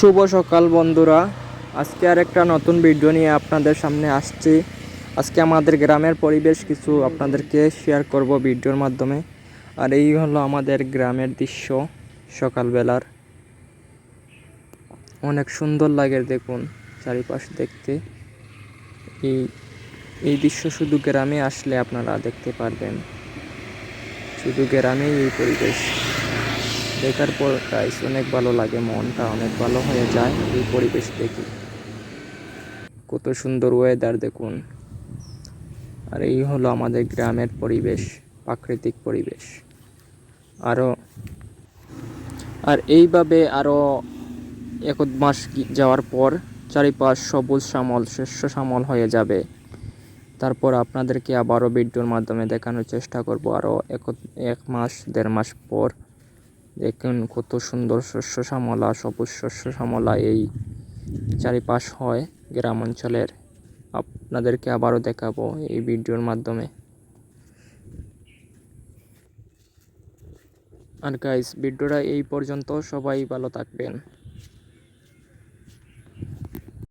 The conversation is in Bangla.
শুভ সকাল বন্ধুরা, আজকে আর একটা নতুন ভিডিও নিয়ে আপনাদের সামনে আসছি। আজকে আমাদের গ্রামের পরিবেশ কিছু আপনাদেরকে শেয়ার করব ভিডিওর মাধ্যমে। আর এই হলো আমাদের গ্রামের দৃশ্য সকালবেলার। অনেক সুন্দর লাগে, দেখুন চারিপাশ দেখতে। এই এই দৃশ্য শুধু গ্রামে আসলে আপনারা দেখতে পারবেন। শুধু গ্রামেই এই পরিবেশ দেখার পর গাইস অনেক ভালো লাগে, মনটা অনেক ভালো হয়ে যায় এই পরিবেশ দেখে। কত সুন্দর ওয়েদার দেখুন। আর এই হলো আমাদের গ্রামের পরিবেশ, প্রাকৃতিক পরিবেশ। আরও এইভাবে আরও এক মাস যাওয়ার পর চারিপাশ সবুজ শ্যামল, শস্য শ্যামল হয়ে যাবে। তারপর আপনাদেরকে আবারও ভিডিওর মাধ্যমে দেখানোর চেষ্টা করব। আরও এক মাস 1.5 মাস পর দেখুন কত সুন্দর শস্য শ্যামলা, সবুজ শস্য শ্যামলা এই চারিপাশ হয় গ্রাম অঞ্চলের। আপনাদেরকে আবারও দেখাবো এই ভিডিওর মাধ্যমে। আর গাইস, ভিডিওটা এই পর্যন্ত। সবাই ভালো থাকবেন।